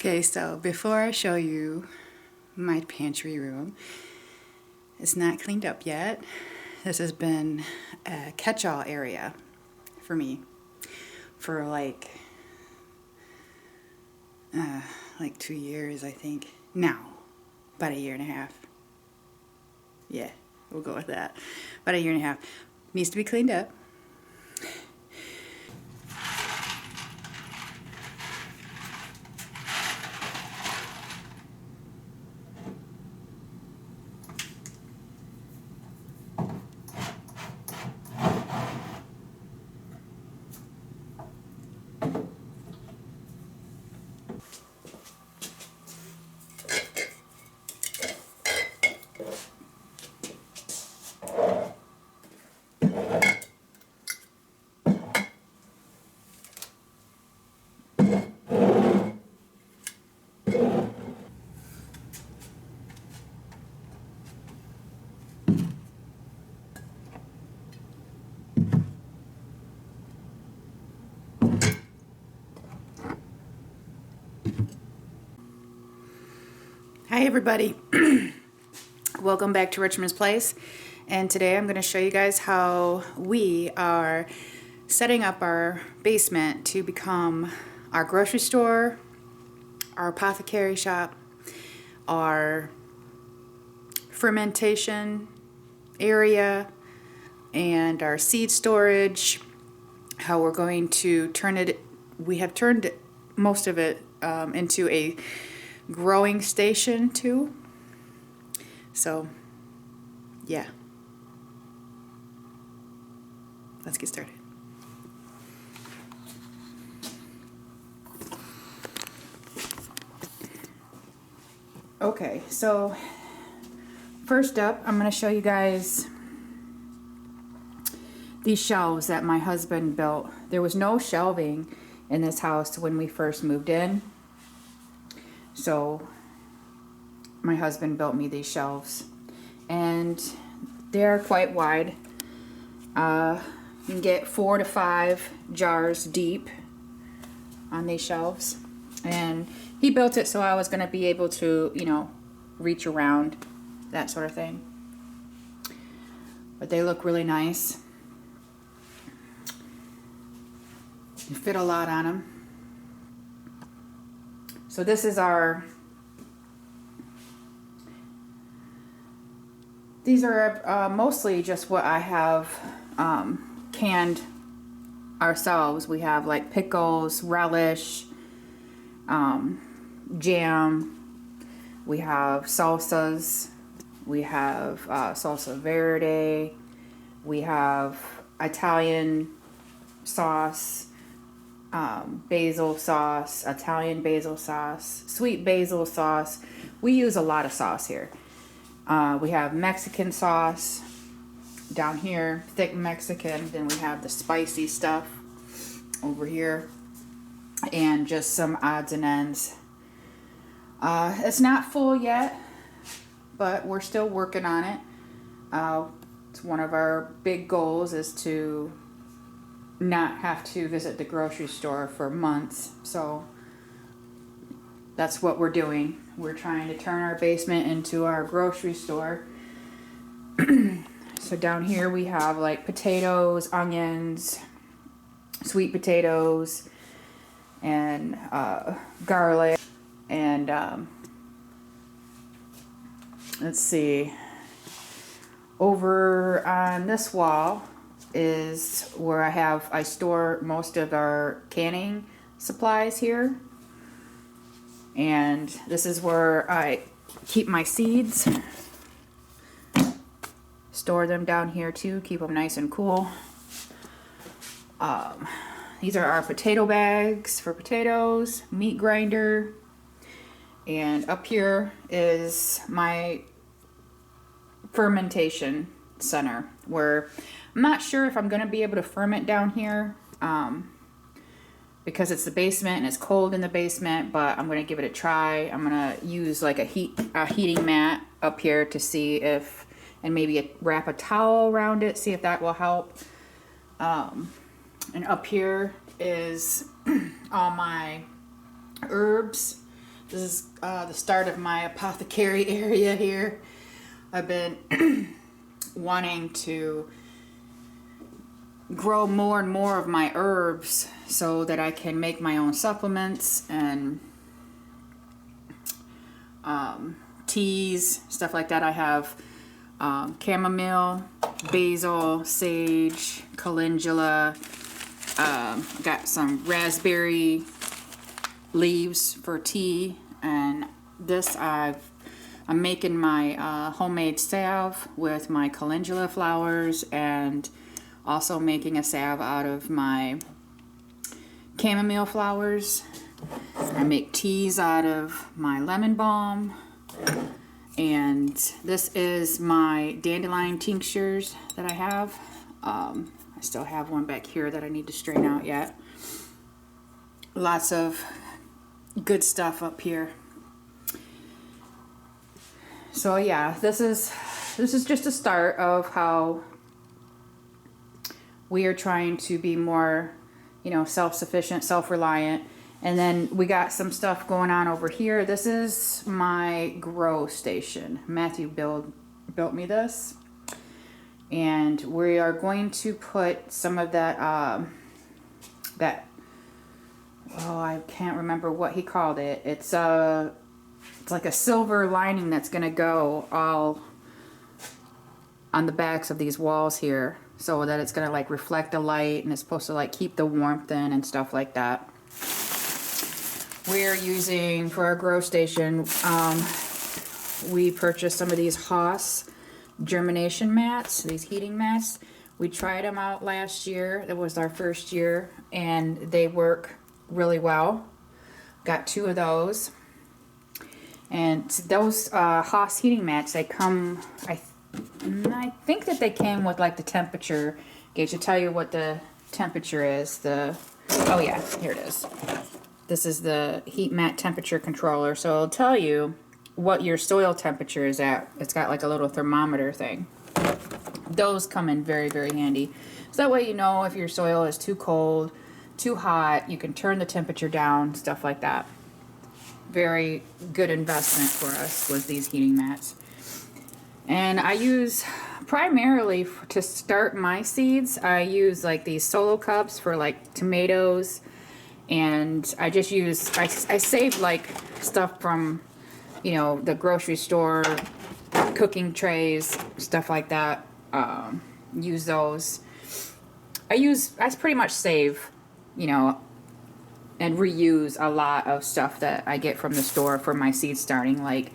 Okay, so before I show you my pantry room, it's not cleaned up yet. This has been a catch-all area for me for like 2 years, I think. Now, about a year and a half. Yeah, we'll go with that. About a year and a half. Needs to be cleaned up. Hi everybody, welcome back to Richmond's Place, and today I'm going to show you guys how we are setting up our basement to become our grocery store, our apothecary shop, our fermentation area, and our seed storage. How we're going to turn it, we have turned most of it into a growing station too. So yeah, let's get started. Okay, so first up I'm going to show you guys these shelves that my husband built. There was no shelving in this house when we first moved in. So my husband built me these shelves, and they're quite wide. You can get 4 to 5 jars deep on these shelves, and he built it so I was going to be able to, you know, reach around, that sort of thing. But they look really nice. You fit a lot on them. So this is these are mostly just what I have canned ourselves. We have like pickles, relish, jam, we have salsas, we have salsa verde, we have Italian sauce, basil sauce, Italian basil sauce, sweet basil sauce. We use a lot of sauce here. We have Mexican sauce down here, thick Mexican. Then we have the spicy stuff over here, and just some odds and ends. It's not full yet, but we're still working on it. It's one of our big goals is to not have to visit the grocery store for months. So that's what we're doing. We're trying to turn our basement into our grocery store. So down here we have like potatoes, onions, sweet potatoes, and garlic, and let's see, over on this wall is where I store most of our canning supplies here, and this is where I keep my seeds. Store them down here too, keep them nice and cool. These are our potato bags for potatoes, meat grinder, and up here is my fermentation center, where I'm not sure if I'm going to be able to ferment down here because it's the basement and it's cold in the basement, but I'm going to give it a try. I'm going to use like a heating mat up here to see if, and maybe wrap a towel around it, see if that will help. And up here is all my herbs This is the start of my apothecary area here. I've been wanting to grow more and more of my herbs so that I can make my own supplements and teas, stuff like that. I have chamomile, basil, sage, calendula, got some raspberry leaves for tea, and this I'm making my homemade salve with my calendula flowers, and also making a salve out of my chamomile flowers. I make teas out of my lemon balm, and this is my dandelion tinctures that I have. I still have one back here that I need to strain out yet. Lots of good stuff up here. So yeah, this is just a start of how we are trying to be more, self-sufficient, self-reliant. And then we got some stuff going on over here. This is my grow station. Matthew built me this, and we are going to put some of that I can't remember what he called it. It's like a silver lining that's gonna go all on the backs of these walls here, so that it's gonna like reflect the light, and it's supposed to like keep the warmth in and stuff like that. We're using for our grow station, we purchased some of these Haas germination mats, these heating mats. We tried them out last year. It was our first year, and they work really well. Got 2 of those. And those Haas heating mats, they come, I think that they came with like the temperature gauge to tell you what the temperature is. Oh yeah, here it is. This is the heat mat temperature controller, so it'll tell you what your soil temperature is at. It's got like a little thermometer thing. Those come in very, very handy. So that way you know if your soil is too cold, too hot, you can turn the temperature down, stuff like that. Very good investment for us was these heating mats. And I use primarily to start my seeds, I use like these solo cups for like tomatoes. And I just use, I save like stuff from, the grocery store, cooking trays, stuff like that. Use those. I pretty much save, and reuse a lot of stuff that I get from the store for my seed starting. Like,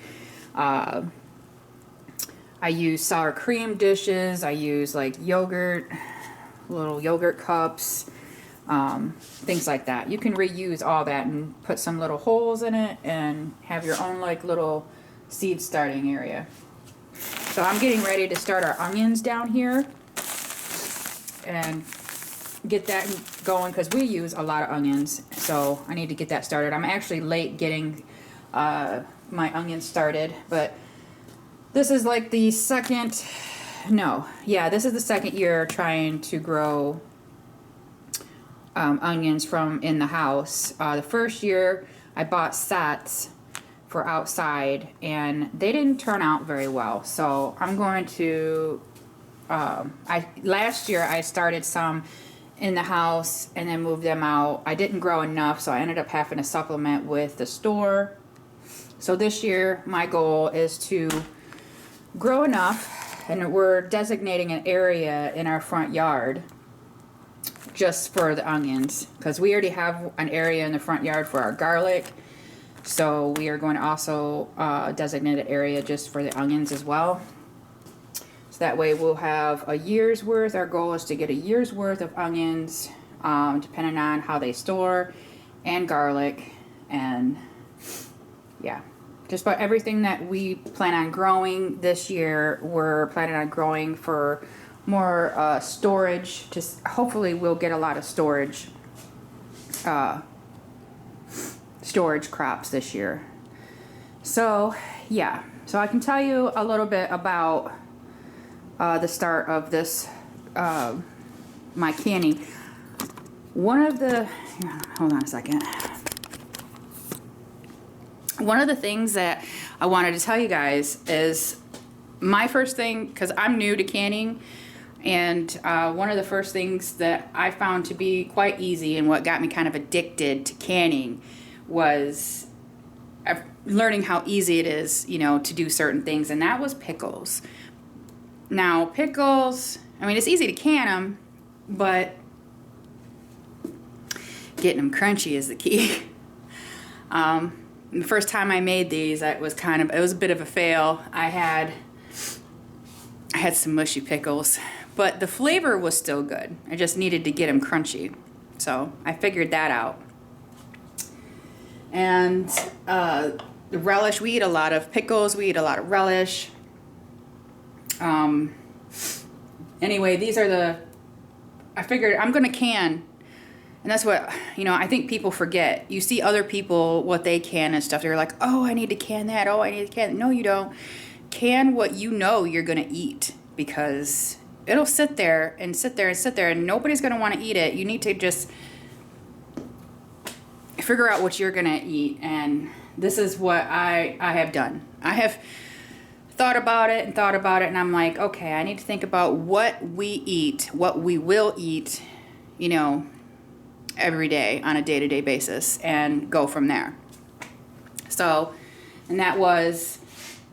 I use sour cream dishes. I use like yogurt, little yogurt cups. Things like that. You can reuse all that and put some little holes in it and have your own like little seed starting area. So I'm getting ready to start our onions down here and get that going because we use a lot of onions, so I need to get that started. I'm actually late getting my onions started, but this is like the this is the second year trying to grow onions from in the house. The first year I bought sets for outside, and they didn't turn out very well. So I'm going to. Last year I started some in the house and then moved them out. I didn't grow enough, so I ended up having to supplement with the store. So this year my goal is to grow enough, and we're designating an area in our front yard just for the onions, because we already have an area in the front yard for our garlic, so we are going to also designate an area just for the onions as well. So that way we'll have a year's worth. Our goal is to get a year's worth of onions, depending on how they store, and garlic, and yeah, just about everything that we plan on growing this year. We're planning on growing for more storage. Just hopefully we'll get a lot of storage crops this year. So yeah, so I can tell you a little bit about the start of this my canning. Hold on a second. One of the things that I wanted to tell you guys is my first thing, because I'm new to canning, and one of the first things that I found to be quite easy and what got me kind of addicted to canning was learning how easy it is, you know, to do certain things, and that was pickles. Now, pickles, I mean, it's easy to can them, but getting them crunchy is the key. The first time I made these, it was a bit of a fail. I had some mushy pickles, but the flavor was still good. I just needed to get them crunchy. So I figured that out. And the relish, we eat a lot of pickles, we eat a lot of relish. Anyway, these are I figured I'm gonna can. And that's what, you know, I think people forget. You see other people, what they can and stuff. They're like, oh, I need to can that. Oh, I need to can that. No, you don't. Can what you know you're going to eat, because it'll sit there and sit there and sit there and nobody's going to want to eat it. You need to just figure out what you're going to eat. And this is what I have done. I have thought about it, and I'm like, okay, I need to think about what we eat, what we will eat, you know, every day on a day-to-day basis, and go from there. So, and that was,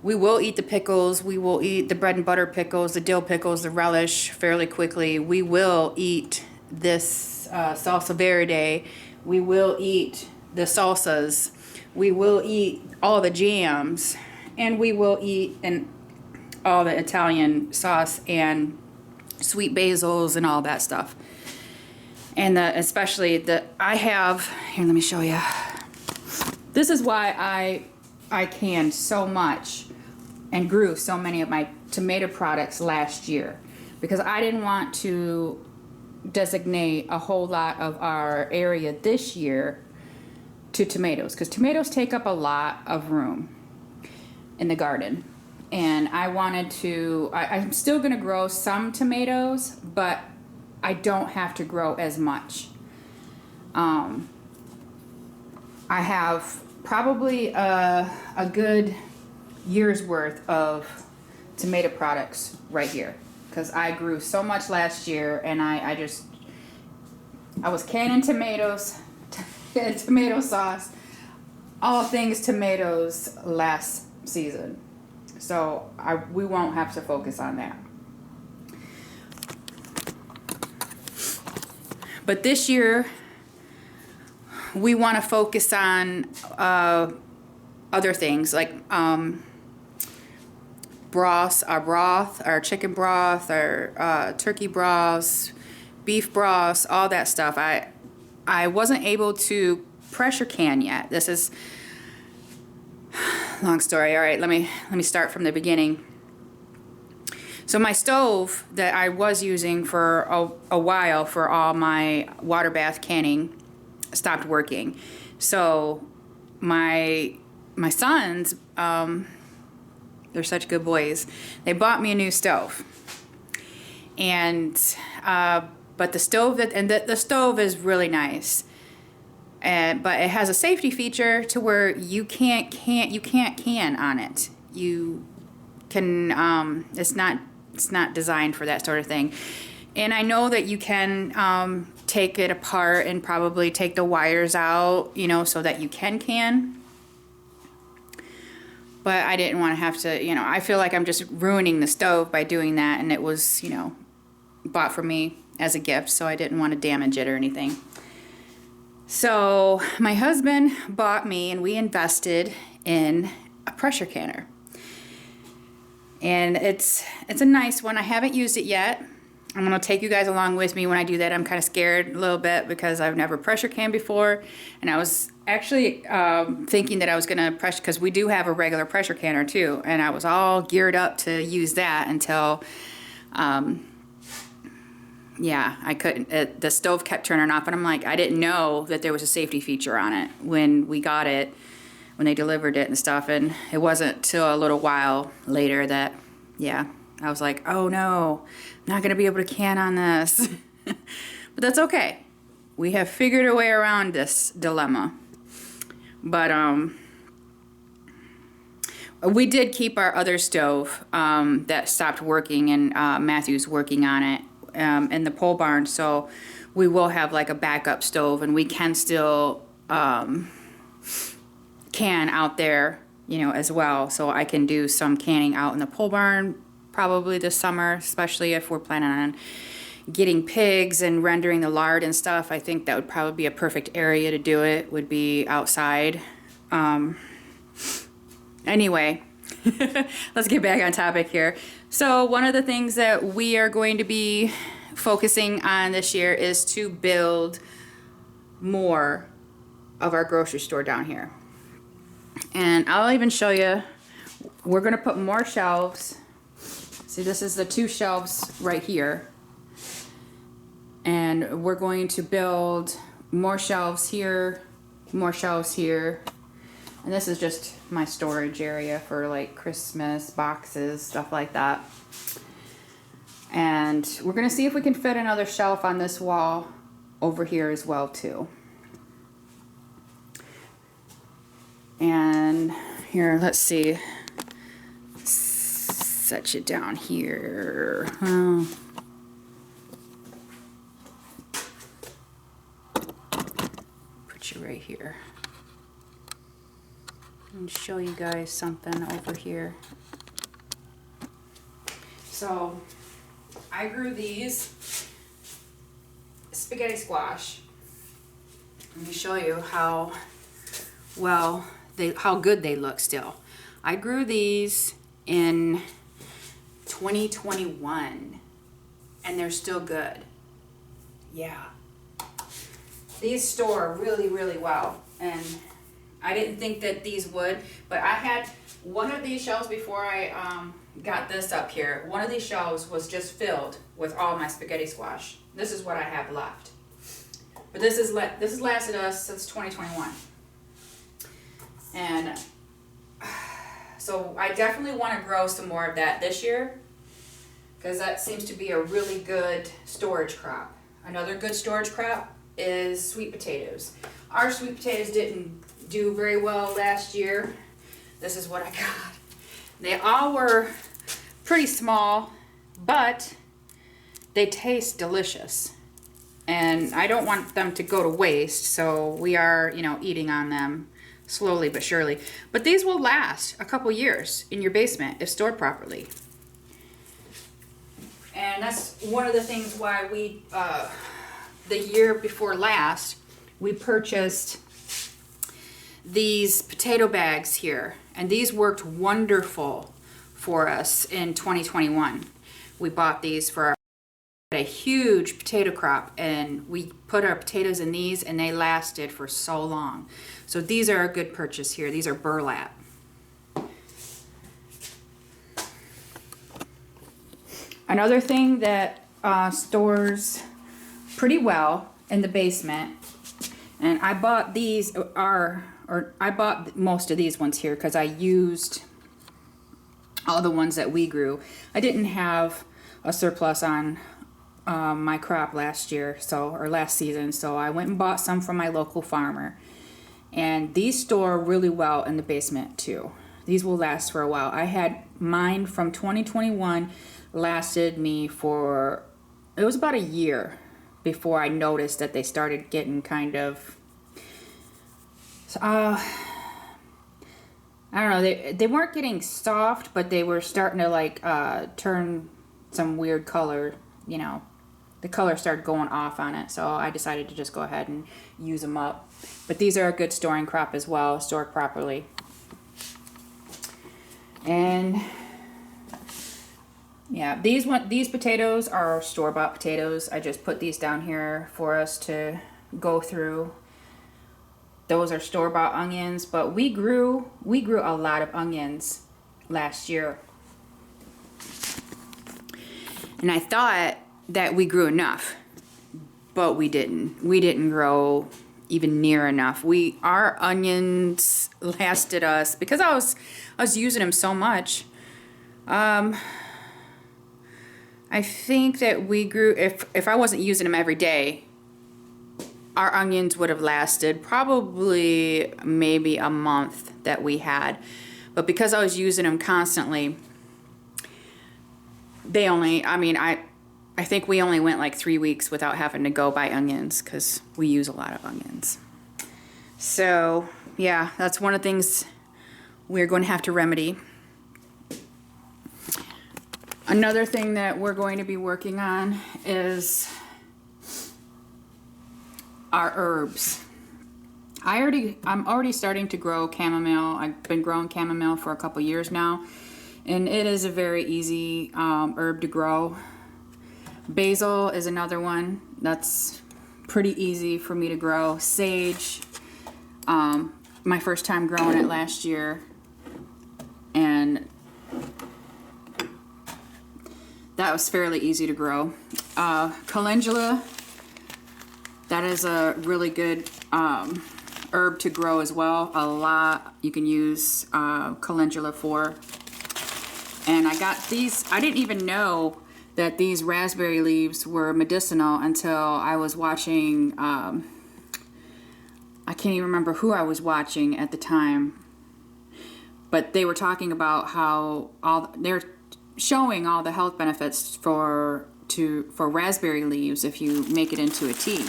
we will eat the pickles, we will eat the bread and butter pickles, the dill pickles, the relish fairly quickly. We will eat this salsa verde, we will eat the salsas, we will eat all the jams, and we will eat all the Italian sauce and sweet basils and all that stuff. And especially I have, here, let me show you. This is why I canned so much and grew so many of my tomato products last year, because I didn't want to designate a whole lot of our area this year to tomatoes, because tomatoes take up a lot of room in the garden. And I wanted to, I'm still gonna grow some tomatoes, but I don't have to grow as much. I have probably a good year's worth of tomato products right here, because I grew so much last year, and I was canning tomatoes, tomato sauce, all things tomatoes last season. So we won't have to focus on that. But this year, we want to focus on other things, like broth, our chicken broth, our turkey broths, beef broths, all that stuff. I wasn't able to pressure can yet. This is long story. All right, let me start from the beginning. So my stove that I was using for a while for all my water bath canning stopped working. So my sons, they're such good boys, they bought me a new stove. And but the stove the stove is really nice. But it has a safety feature to where you can't can on it. You can it's not designed for that sort of thing. And I know that you can take it apart and probably take the wires out, you know, so that you can. But I didn't want to have to, you know, I feel like I'm just ruining the stove by doing that, and it was, you know, bought for me as a gift, so I didn't want to damage it or anything. So my husband bought me, and we invested in a pressure canner. And it's a nice one. I haven't used it yet. I'm going to take you guys along with me when I do that. I'm kind of scared a little bit because I've never pressure canned before. And I was actually thinking that I was going to pressure, because we do have a regular pressure canner too. And I was all geared up to use that until, yeah, I couldn't. The stove kept turning off. And I'm like, I didn't know that there was a safety feature on it when we got it, when they delivered it and stuff. And it wasn't till a little while later that, yeah, I was like, oh no, I'm not going to be able to can on this. But that's okay. We have figured a way around this dilemma. But we did keep our other stove that stopped working, and Matthew's working on it in the pole barn. So we will have like a backup stove, and we can still can out there, you know, as well. So I can do some canning out in the pole barn probably this summer, especially if we're planning on getting pigs and rendering the lard and stuff. I think that would probably be a perfect area to do it, would be outside. Anyway, let's get back on topic here. So one of the things that we are going to be focusing on this year is to build more of our grocery store down here. And I'll even show you, we're going to put more shelves. See, this is the 2 shelves right here. And we're going to build more shelves here, more shelves here. And this is just my storage area for like Christmas boxes, stuff like that. And we're gonna see if we can fit another shelf on this wall over here as well too. And here, let's see. Set you down here. Put you right here. And show you guys something over here. So I grew these spaghetti squash. Let me show you how how good they look still. I grew these in 2021 and they're still good. Yeah. These store really, really well, and I didn't think that these would, but I had one of these shelves before I got this up here. One of these shelves was just filled with all my spaghetti squash. This is what I have left. But this has lasted us since 2021. And so I definitely want to grow some more of that this year, because that seems to be a really good storage crop. Another good storage crop is sweet potatoes. Our sweet potatoes didn't do very well last year. This is what I got. They all were pretty small, but they taste delicious. And I don't want them to go to waste, so we are, you know, eating on them slowly but surely. But these will last a couple years in your basement if stored properly. And that's one of the things why we, the year before last, we purchased these potato bags here, and these worked wonderful for us in 2021. We bought these for a huge potato crop, and we put our potatoes in these and they lasted for so long. So these are a good purchase here. These are burlap. Another thing that stores pretty well in the basement, and I bought these I bought most of these ones here because I used all the ones that we grew. I didn't have a surplus on my crop last year, or last season, so I went and bought some from my local farmer. And these store really well in the basement too. These will last for a while. I had mine from 2021, lasted me for, it was about a year before I noticed that they started getting kind of, I don't know, they weren't getting soft, but they were starting to like turn some weird color, you know. The color started going off on it, so I decided to just go ahead and use them up. But these are a good storing crop as well, stored properly. And yeah, these potatoes are store-bought potatoes. I just put these down here for us to go through. Those are store-bought onions, but we grew a lot of onions last year. And I thought that we grew enough, but we didn't. We didn't grow even near enough. Our onions lasted us, because I was using them so much. I think that we grew, if I wasn't using them every day, our onions would have lasted probably maybe a month that we had. But because I was using them constantly, they only, I mean, I think we only went like 3 weeks without having to go buy onions because we use a lot of onions. So yeah, that's one of the things we're going to have to remedy. Another thing that we're going to be working on is our herbs. I'm already starting to grow chamomile. I've been growing chamomile for a couple years now, and it is a very easy herb to grow. Basil is another one that's pretty easy for me to grow. Sage, my first time growing it last year, and that was fairly easy to grow. Calendula, that is a really good herb to grow as well. A lot you can use calendula for. And I got these, I didn't even know that these raspberry leaves were medicinal until I was watching, I can't even remember who I was watching at the time, but they were talking about how they're showing all the health benefits for raspberry leaves if you make it into a tea.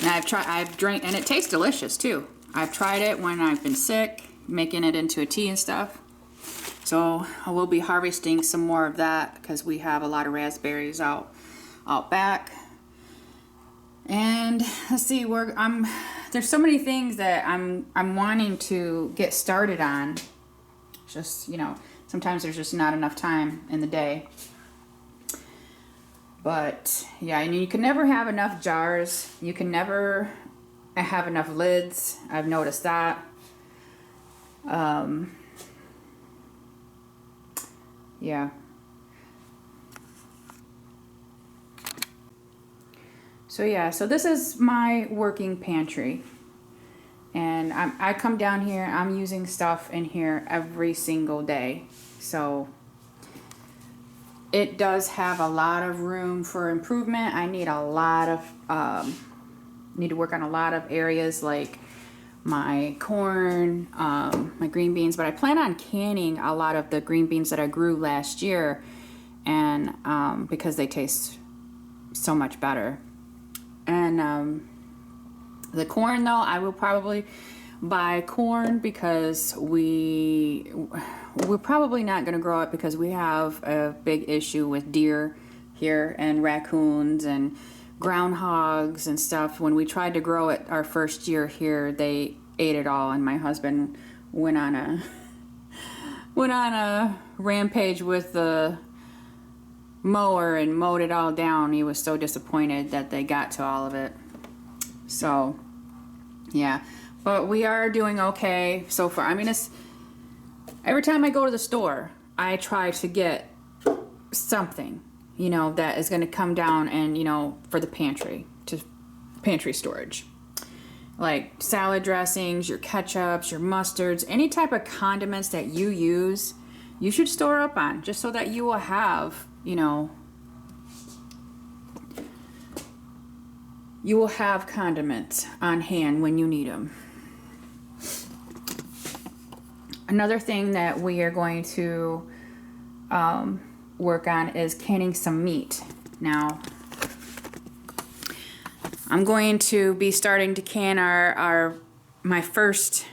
And I've drank, and it tastes delicious too. I've tried it when I've been sick, making it into a tea and stuff. So I will be harvesting some more of that because we have a lot of raspberries out back. And let's see, there's so many things that I'm wanting to get started on. Just, you know, sometimes there's just not enough time in the day. But yeah, and you can never have enough jars. You can never have enough lids. I've noticed that. Yeah. So yeah, so this is my working pantry. And I come down here, I'm using stuff in here every single day. So it does have a lot of room for improvement. I need a lot of, need to work on a lot of areas like my corn, my green beans, but I plan on canning a lot of the green beans that I grew last year, and because they taste so much better. And the corn though, I will probably buy corn because we're probably not going to grow it because we have a big issue with deer here and raccoons and groundhogs and stuff. When we tried to grow it our first year here, they ate it all, and my husband went on a rampage with the mower and mowed it all down. He was so disappointed that they got to all of it. So yeah, but we are doing okay so far. I mean, every time I go to the store, I try to get something, you know, that is going to come down and, you know, for the pantry, to pantry storage. Like salad dressings, your ketchups, your mustards, any type of condiments that you use, you should store up on, just so that you will have, you know, you will have condiments on hand when you need them. Another thing that we are going to work on is canning some meat. Now, I'm going to be starting to can my first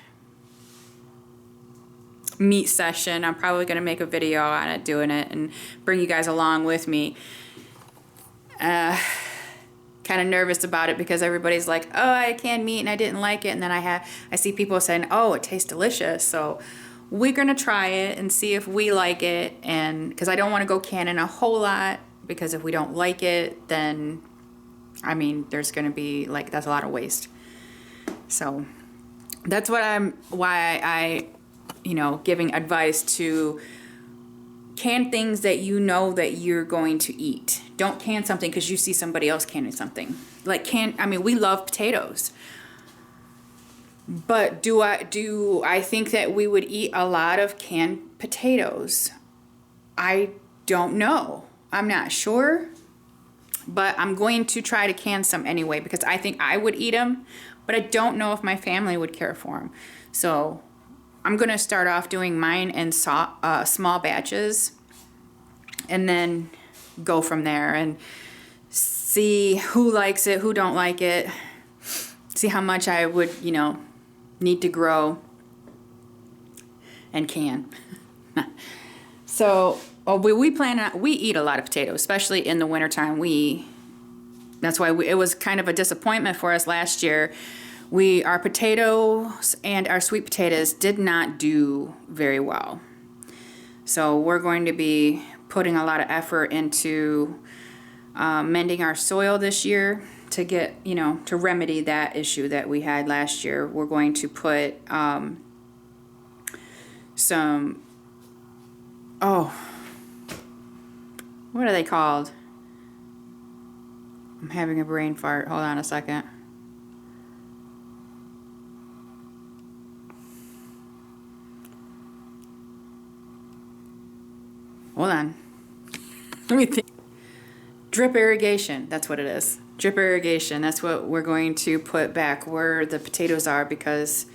meat session. I'm probably going to make a video on it, doing it, and bring you guys along with me. Kind of nervous about it because everybody's like, oh, I canned meat and I didn't like it, and then I see people saying, oh, it tastes delicious. So we're gonna try it and see if we like it, and because I don't want to go canning a whole lot, because if we don't like it, then I mean, there's gonna be like, that's a lot of waste. So that's why I you know, giving advice to can things that you know that you're going to eat. Don't can something because you see somebody else canning something. Like I mean, we love potatoes. But do I think that we would eat a lot of canned potatoes? I don't know. I'm not sure. But I'm going to try to can some anyway because I think I would eat them. But I don't know if my family would care for them. So I'm going to start off doing mine in small batches and then go from there and see who likes it, who don't like it, see how much I would, need to grow and can. So we eat a lot of potatoes, especially in the wintertime. That's why it was kind of a disappointment for us last year. Our potatoes and our sweet potatoes did not do very well. So we're going to be putting a lot of effort into mending our soil this year to get, to remedy that issue that we had last year. We're going to put what are they called? I'm having a brain fart. Hold on a second. Hold on. Let me think. Drip irrigation. That's what it is. Drip irrigation. That's what we're going to put back where the potatoes are, because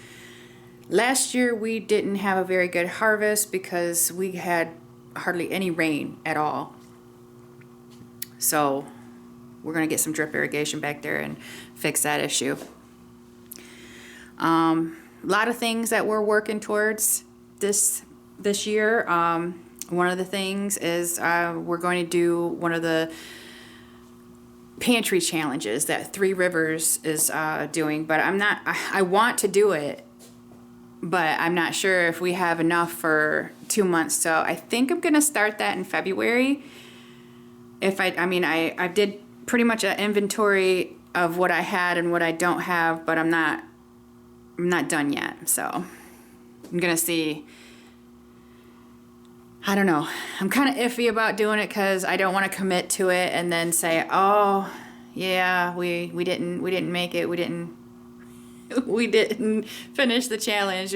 last year we didn't have a very good harvest because we had hardly any rain at all. So we're going to get some drip irrigation back there and fix that issue. A lot of things that we're working towards this year. One of the things is we're going to do one of the pantry challenges that Three Rivers is doing, but I want to do it, but I'm not sure if we have enough for 2 months. So I think I'm going to start that in February. I did pretty much an inventory of what I had and what I don't have, but I'm not done yet. So I'm going to see. I don't know. I'm kind of iffy about doing it because I don't want to commit to it and then say, oh, yeah, we didn't make it. We didn't finish the challenge.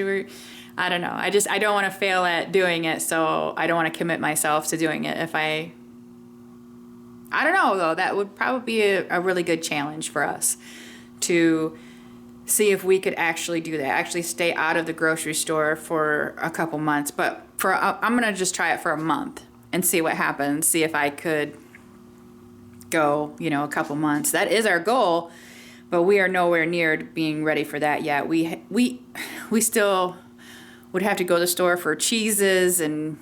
I don't know. I don't want to fail at doing it, so I don't want to commit myself to doing it. I don't know, though. That would probably be a really good challenge for us to see if we could actually do that. Actually stay out of the grocery store for a couple months. But I'm going to just try it for a month and see what happens. See if I could go, a couple months. That is our goal, but we are nowhere near being ready for that yet. We still would have to go to the store for cheeses, and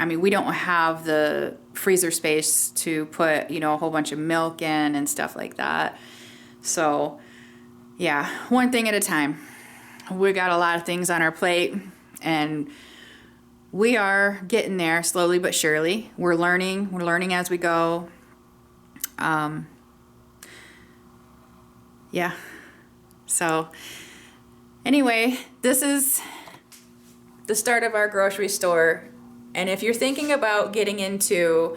we don't have the freezer space to put, a whole bunch of milk in and stuff like that. So, yeah, one thing at a time. We got a lot of things on our plate, and we are getting there slowly but surely. We're learning as we go. Yeah. So, anyway, this is the start of our grocery store. And if you're thinking about getting into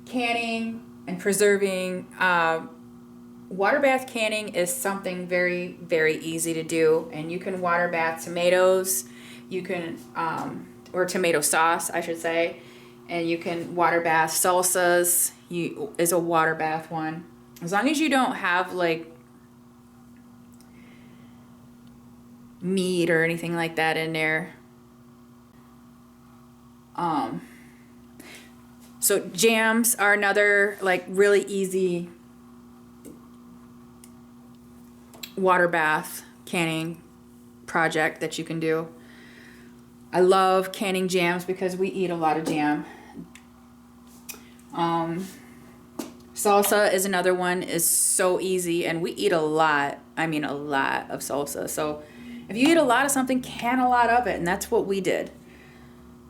canning and preserving, water bath canning is something very, very easy to do. And you can water bath tomatoes, or tomato sauce, I should say. And you can water bath salsas, is a water bath one. As long as you don't have meat or anything like that in there. So jams are another really easy water bath canning project that you can do. I love canning jams because we eat a lot of jam. Salsa is another one, is so easy, and we eat a lot of salsa. So if you eat a lot of something, can a lot of it, and that's what we did.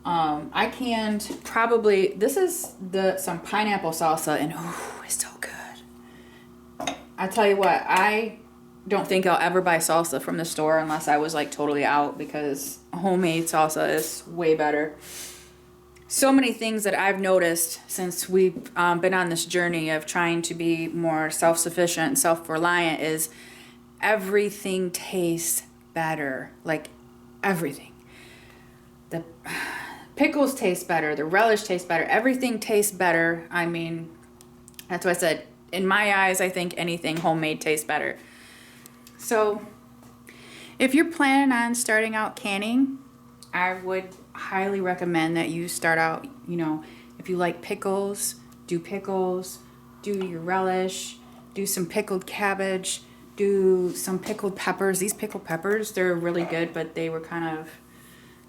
I canned this is some pineapple salsa, and it's so good. I tell you what, I don't think I'll ever buy salsa from the store unless I was totally out, because homemade salsa is way better. So many things that I've noticed since we've been on this journey of trying to be more self-sufficient and self-reliant is everything tastes better. Everything. The pickles taste better. The relish tastes better. Everything tastes better. That's why I said, in my eyes, I think anything homemade tastes better. So if you're planning on starting out canning, I would highly recommend that you start out, you know, if you like pickles, do your relish, do some pickled cabbage, do some pickled peppers. These pickled peppers, they're really good, but they were kind of,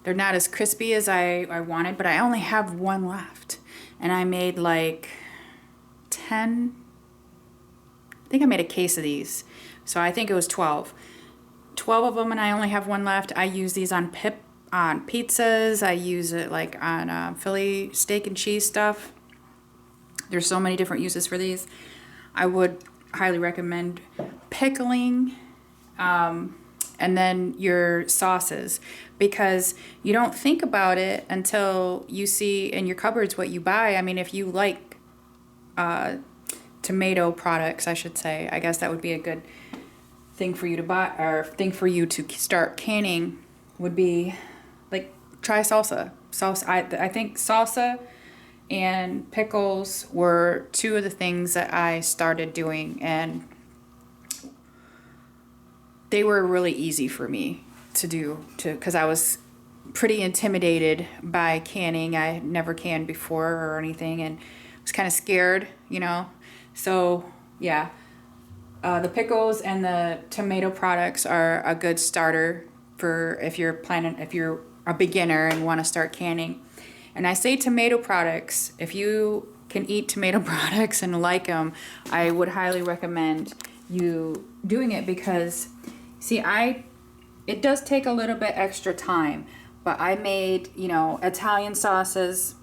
they're not as crispy as I wanted, but I only have one left. And I made like 10, I think I made a case of these. So I think it was 12. 12 of them, and I only have one left. I use these on pizzas. I use it like on Philly steak and cheese stuff. There's so many different uses for these. I would highly recommend pickling, and then your sauces, because you don't think about it until you see in your cupboards what you buy. I mean, if you like tomato products, I should say, I guess that would be a good thing for you to buy, or thing for you to start canning would be like try salsa. I think salsa and pickles were two of the things that I started doing, and they were really easy for me to do, because I was pretty intimidated by canning. I had never canned before or anything, and was kind of scared, you know. So yeah, the pickles and the tomato products are a good starter for if you're a beginner and want to start canning. And I say tomato products, if you can eat tomato products and like them, I would highly recommend you doing it, because see, it does take a little bit extra time, but I made, you know, Italian sauces.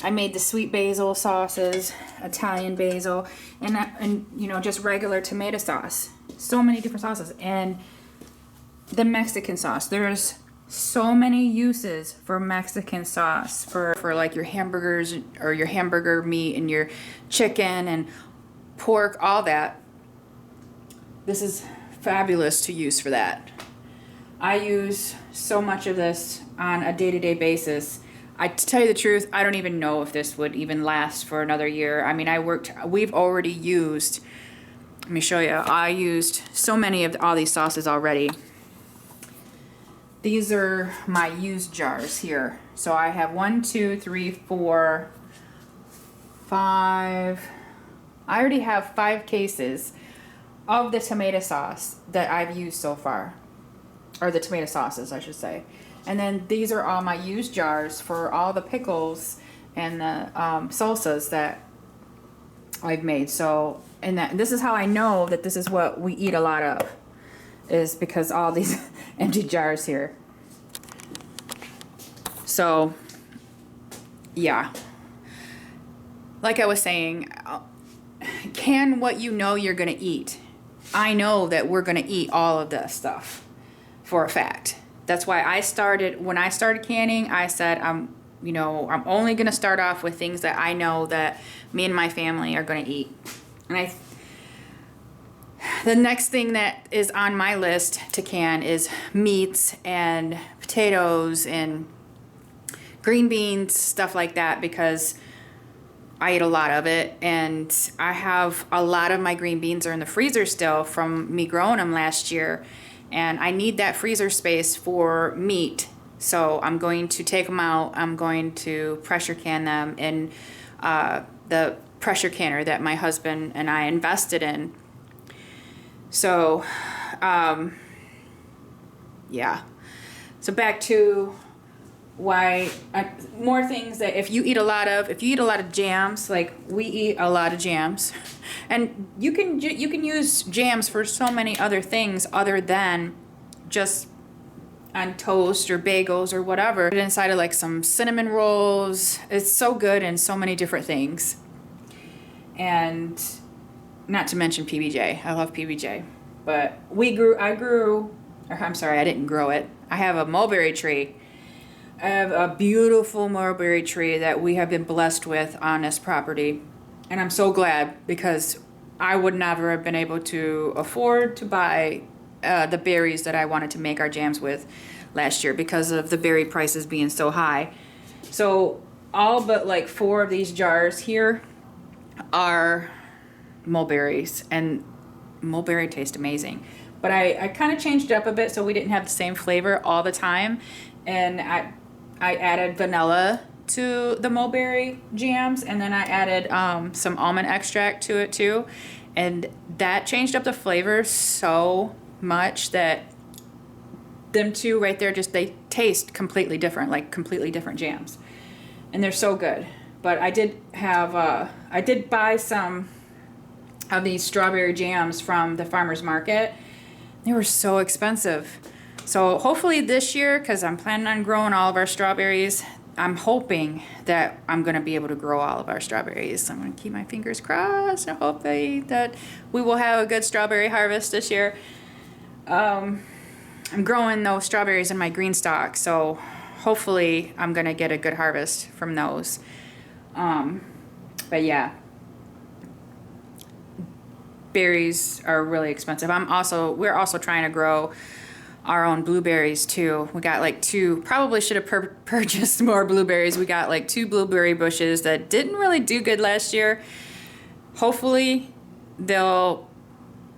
I made the sweet basil sauces, Italian basil, and you know, just regular tomato sauce. So many different sauces. And the Mexican sauce. There's so many uses for Mexican sauce, for like your hamburgers or your hamburger meat and your chicken and pork, all that. This is fabulous to use for that. I use so much of this on a day-to-day basis. To tell you the truth, I don't even know if this would even last for another year. I mean, we've already used, let me show you, I used so many of all these sauces already. These are my used jars here. So I have 1, 2, 3, 4, 5. I already have 5 cases of the tomato sauce that I've used so far. Or the tomato sauces, I should say. And then these are all my used jars for all the pickles and the salsas that I've made. So, and this is how I know that this is what we eat a lot of, is because all these empty jars here. So, yeah. Like I was saying, can what you know you're going to eat. I know that we're going to eat all of this stuff for a fact. That's why when I started canning, I said, I'm only going to start off with things that I know that me and my family are going to eat. And the next thing that is on my list to can is meats and potatoes and green beans, stuff like that, because I eat a lot of it, and I have a lot of my green beans are in the freezer still from me growing them last year. And I need that freezer space for meat. So I'm going to take them out. I'm going to pressure can them in the pressure canner that my husband and I invested in. So, yeah. So back to why more things that if you eat a lot of jams, like we eat a lot of jams, and you can use jams for so many other things other than just on toast or bagels or whatever. Inside of like some cinnamon rolls, it's so good in so many different things. And not to mention PBJ. I love PBJ. But I didn't grow it. I have a mulberry tree. I have a beautiful mulberry tree that we have been blessed with on this property. And I'm so glad, because I would never have been able to afford to buy the berries that I wanted to make our jams with last year because of the berry prices being so high. So all but like 4 of these jars here are mulberries, and mulberry taste amazing. But I kind of changed it up a bit so we didn't have the same flavor all the time. And I added vanilla to the mulberry jams, and then I added some almond extract to it too. And that changed up the flavor so much that them two right there, just they taste completely different, like completely different jams. And they're so good. But I did buy some of these strawberry jams from the farmer's market. They were so expensive. So hopefully this year, because I'm planning on growing all of our strawberries, I'm hoping that I'm going to be able to grow all of our strawberries. I'm going to keep my fingers crossed and hope that we will have a good strawberry harvest this year. I'm growing those strawberries in my green stock, so hopefully I'm going to get a good harvest from those. But yeah, berries are really expensive. We're also trying to grow our own blueberries too. We got like probably should have purchased more blueberries. We got like 2 blueberry bushes that didn't really do good last year. Hopefully they'll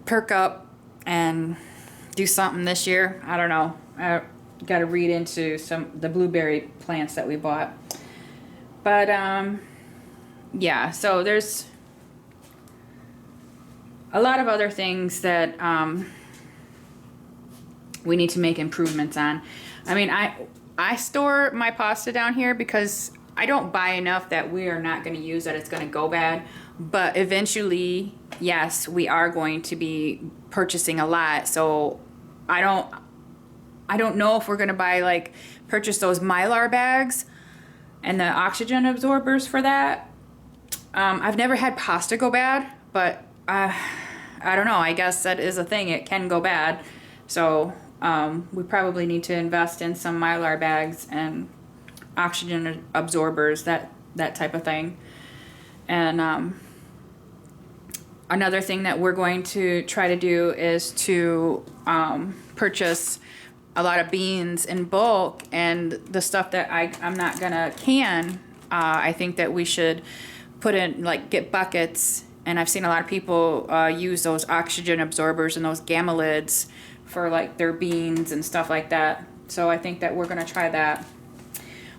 perk up and do something this year. I don't know. I got to read into the blueberry plants that we bought. But yeah, so there's a lot of other things that we need to make improvements on. I mean, I store my pasta down here because I don't buy enough that we are not going to use that it's going to go bad. But eventually, yes, we are going to be purchasing a lot. So I don't know if we're going to purchase those Mylar bags and the oxygen absorbers for that. I've never had pasta go bad, but I don't know. I guess that is a thing. It can go bad. So we probably need to invest in some Mylar bags and oxygen absorbers, that type of thing. And another thing that we're going to try to do is to purchase a lot of beans in bulk, and the stuff that I'm not gonna can, I think that we should put in, get buckets. And I've seen a lot of people use those oxygen absorbers and those gamma lids for their beans and stuff like that. So I think that we're gonna try that.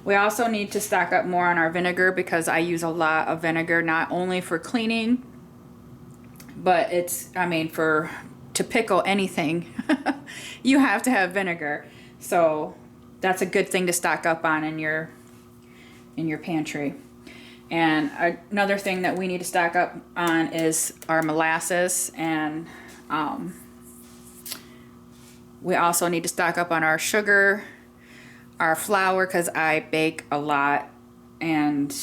We also need to stock up more on our vinegar because I use a lot of vinegar, not only for cleaning, but to pickle anything, you have to have vinegar. So that's a good thing to stock up on in your pantry. And another thing that we need to stock up on is our molasses, and we also need to stock up on our sugar, our flour, because I bake a lot, and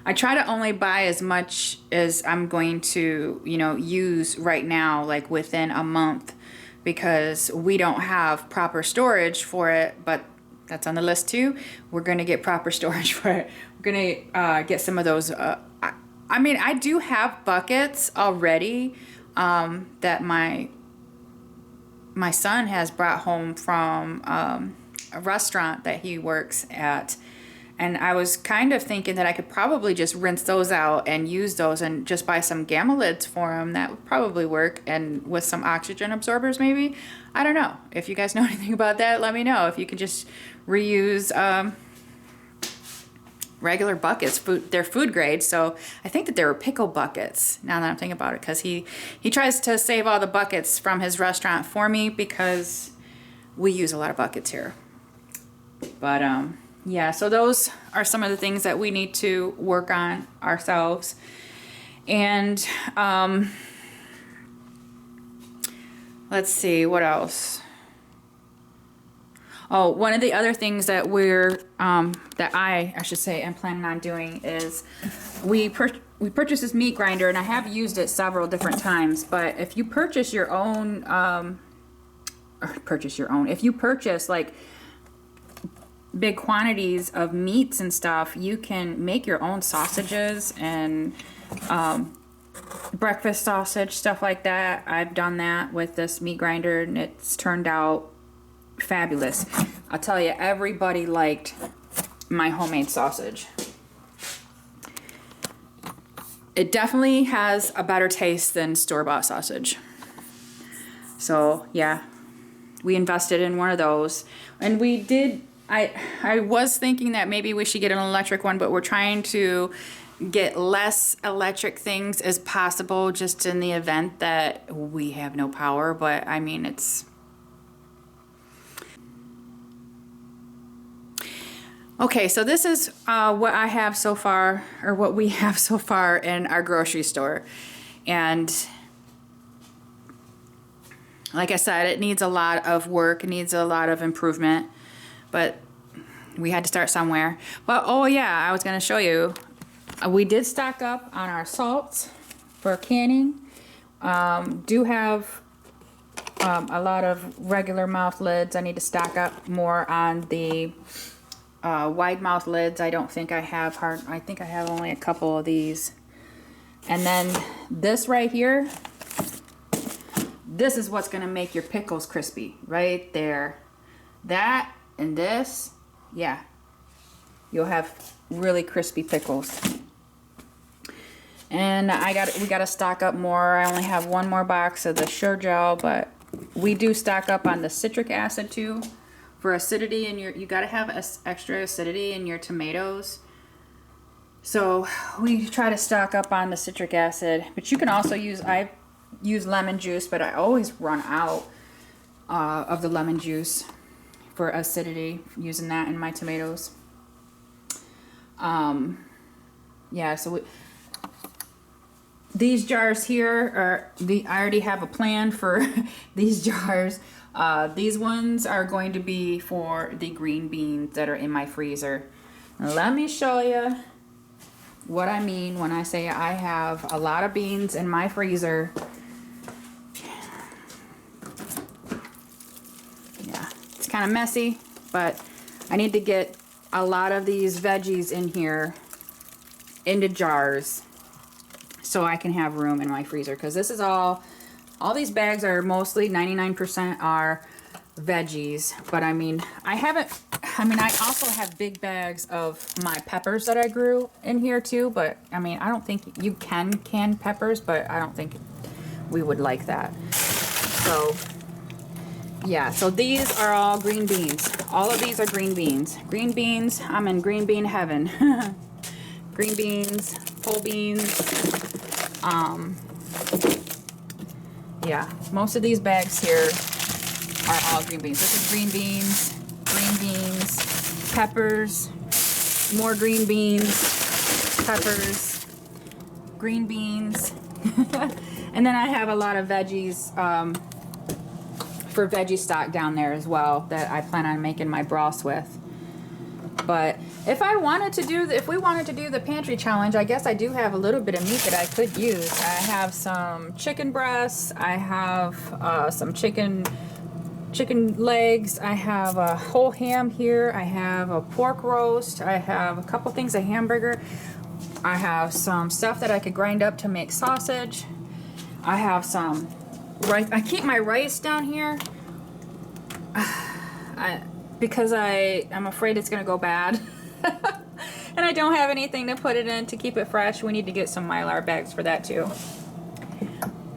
I try to only buy as much as I'm going to, use right now, within a month, because we don't have proper storage for it. But that's on the list too. We're going to get proper storage for it. We're going to get some of those. I do have buckets already that my son has brought home from a restaurant that he works at. And I was kind of thinking that I could probably just rinse those out and use those and just buy some gamma lids for them. That would probably work. And with some oxygen absorbers maybe. I don't know. If you guys know anything about that, let me know. If you can just reuse regular buckets. They're food grade. So I think that they were pickle buckets, now that I'm thinking about it. Because he tries to save all the buckets from his restaurant for me because we use a lot of buckets here. But yeah, so those are some of the things that we need to work on ourselves. And let's see, what else? Oh, one of the other things that I should say I'm planning on doing is we purchased this meat grinder, and I have used it several different times. But if you purchase your own, if you purchase big quantities of meats and stuff, you can make your own sausages and breakfast sausage, stuff like that. I've done that with this meat grinder, and it's turned out fabulous. I'll tell you, everybody liked my homemade sausage. It definitely has a better taste than store-bought sausage. So yeah, we invested in one of those, and we did. I was thinking that maybe we should get an electric one, but we're trying to get less electric things as possible, just in the event that we have no power. But I mean, it's okay. So this is what I have so far, or what we have so far in our grocery store, and like I said, it needs a lot of work, it needs a lot of improvement, but we had to start somewhere. But oh yeah, I was going to show you, we did stock up on our salts for canning. Do have a lot of regular mouth lids. I need to stock up more on the wide mouth lids. I don't think I have I think I have only a couple of these. And then this right here, this is what's gonna make your pickles crispy right there. That and this, yeah, you'll have really crispy pickles. And we gotta stock up more. I only have one more box of the Sure Gel, but we do stock up on the citric acid too, for acidity. And you gotta have extra acidity in your tomatoes. So we try to stock up on the citric acid, but you can also use lemon juice, but I always run out of the lemon juice for acidity, using that in my tomatoes. Yeah, so these jars here I already have a plan for these jars. These ones are going to be for the green beans that are in my freezer. Let me show you what I mean when I say I have a lot of beans in my freezer. Kind of messy, but I need to get a lot of these veggies in here into jars so I can have room in my freezer, because this is all these bags are mostly 99% are veggies. But I mean, I also have big bags of my peppers that I grew in here too, but I mean, I don't think you can can peppers, but I don't think we would like that. So yeah, so these are all green beans. All of these are green beans. Green beans, I'm in green bean heaven. Green beans, whole beans. Yeah, most of these bags here are all green beans. This is green beans, peppers, more green beans, peppers, green beans. And then I have a lot of veggies, for veggie stock down there as well that I plan on making my broths with. But if we wanted to do the pantry challenge, I guess I do have a little bit of meat that I could use. I have some chicken breasts, I have some chicken legs, I have a whole ham here, I have a pork roast, I have a couple things of hamburger, I have some stuff that I could grind up to make sausage, I have some rice. I keep my rice down here because I'm afraid it's gonna go bad. And I don't have anything to put it in to keep it fresh. We need to get some Mylar bags for that too.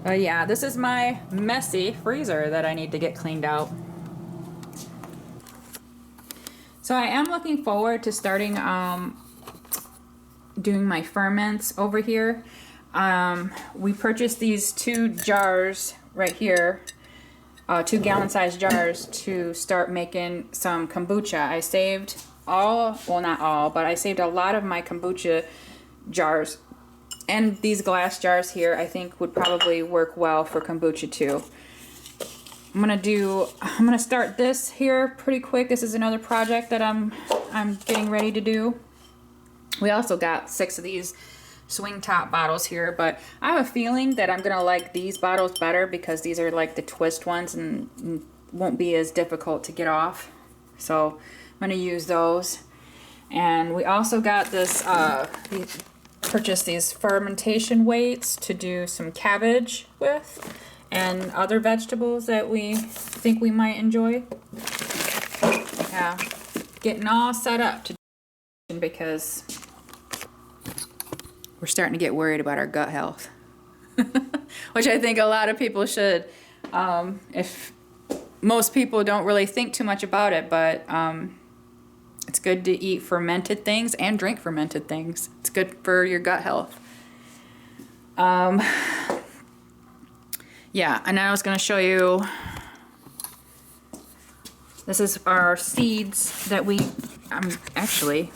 Yeah, this is my messy freezer that I need to get cleaned out. So I am looking forward to starting doing my ferments over here. We purchased these 2 jars right here, 2 gallon sized jars, to start making some kombucha. I saved not all, but I saved a lot of my kombucha jars. And these glass jars here I think would probably work well for kombucha too. I'm gonna start this here pretty quick. This is another project that I'm getting ready to do. We also got 6 of these swing top bottles here, but I have a feeling that I'm gonna like these bottles better because these are like the twist ones and won't be as difficult to get off. So I'm gonna use those. And we also got this, we purchased these fermentation weights to do some cabbage with and other vegetables that we think we might enjoy. Yeah, getting all set up to because we're starting to get worried about our gut health. Which I think a lot of people should. If most people don't really think too much about it, but it's good to eat fermented things and drink fermented things. It's good for your gut health. Yeah, and I was going to show you, this is our seeds that we, actually,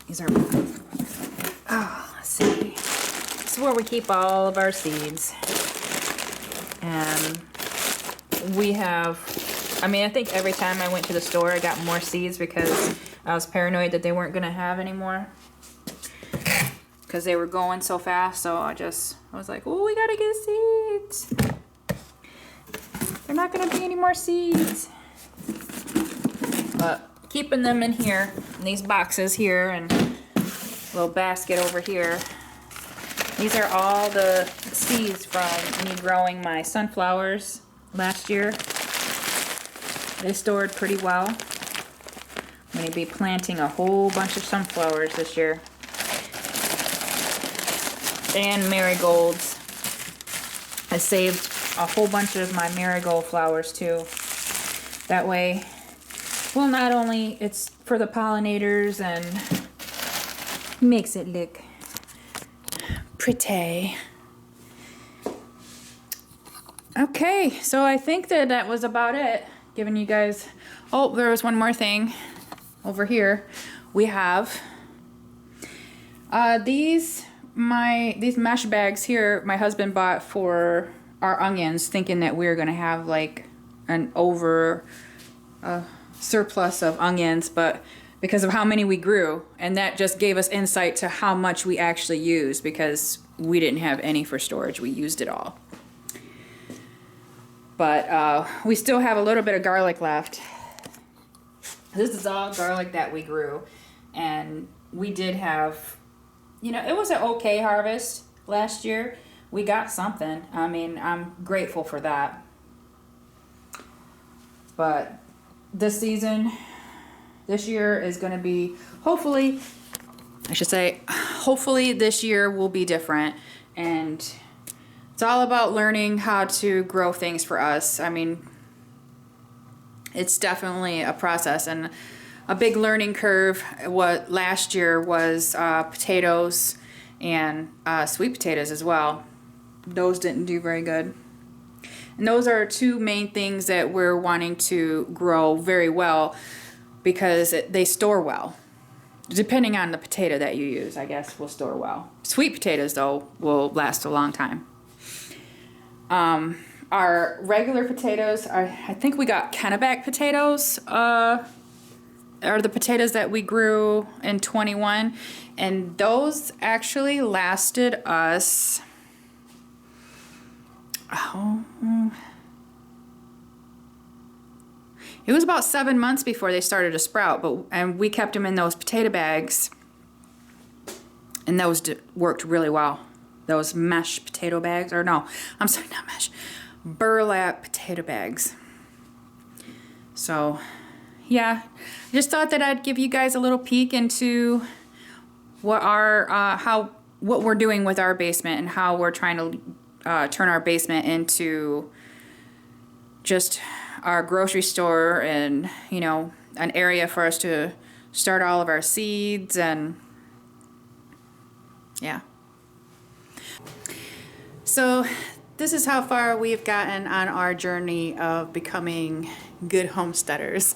these are, let's see. This is where we keep all of our seeds. And we have, I mean, I think every time I went to the store, I got more seeds because I was paranoid that they weren't going to have any more. Because they were going so fast, so I was like, oh, we gotta get seeds. They're not gonna be any more seeds. But keeping them in here, in these boxes here, and a little basket over here. These are all the seeds from me growing my sunflowers last year. They stored pretty well. I'm gonna be planting a whole bunch of sunflowers this year. And marigolds. I saved a whole bunch of my marigold flowers too. That way, well, not only it's for the pollinators and makes it look pretty. Okay, so I think that was about it. Giving you guys, oh, there was one more thing over here. We have these mesh bags here my husband bought for our onions, thinking that we were going to have like an surplus of onions, but because of how many we grew, and that just gave us insight to how much we actually use, because we didn't have any for storage. We used it all. But we still have a little bit of garlic left. This is all garlic that we grew, and we did have, you know, it was an okay harvest last year. We got something. I mean, I'm grateful for that. But this season, this year is going to be, hopefully, I should say, hopefully this year will be different. And it's all about learning how to grow things for us. I mean, it's definitely a process and a big learning curve. What last year was potatoes and sweet potatoes as well. Those didn't do very good. And those are two main things that we're wanting to grow very well, because they store well. Depending on the potato that you use, I guess, will store well. Sweet potatoes, though, will last a long time. Our regular potatoes are, I think we got Kennebec potatoes, are the potatoes that we grew in 21, and those actually lasted us, it was about 7 months before they started to sprout, and we kept them in those potato bags, and those worked really well. Those mesh potato bags, or no, I'm sorry, not mesh, burlap potato bags. So, yeah, I just thought that I'd give you guys a little peek into what what we're doing with our basement, and how we're trying to turn our basement into just our grocery store, and, you know, an area for us to start all of our seeds, and yeah. So this is how far we've gotten on our journey of becoming good homesteaders.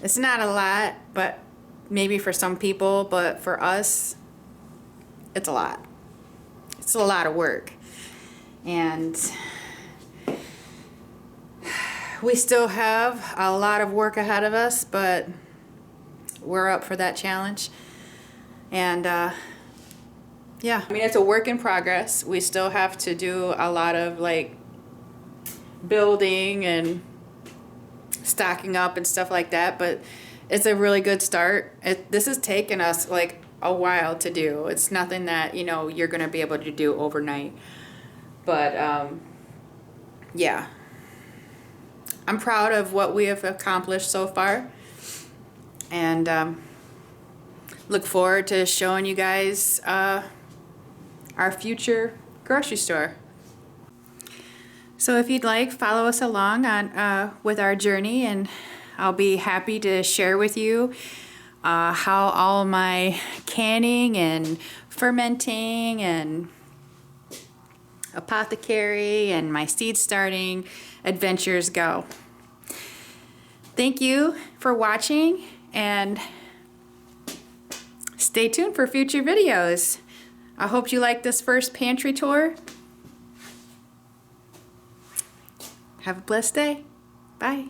It's not a lot, but maybe for some people, but for us, it's a lot. It's a lot of work. And we still have a lot of work ahead of us, but we're up for that challenge. And yeah, I mean, it's a work in progress. We still have to do a lot of like building and stocking up and stuff like that, but it's a really good start. This has taken us like a while to do. It's nothing that, you know, you're going to be able to do overnight. But yeah, I'm proud of what we have accomplished so far, and look forward to showing you guys our future grocery store. So if you'd like, follow us along on with our journey, and I'll be happy to share with you how all my canning and fermenting and apothecary and my seed starting adventures go. Thank you for watching, and stay tuned for future videos. I hope you like this first pantry tour. Have a blessed day. Bye.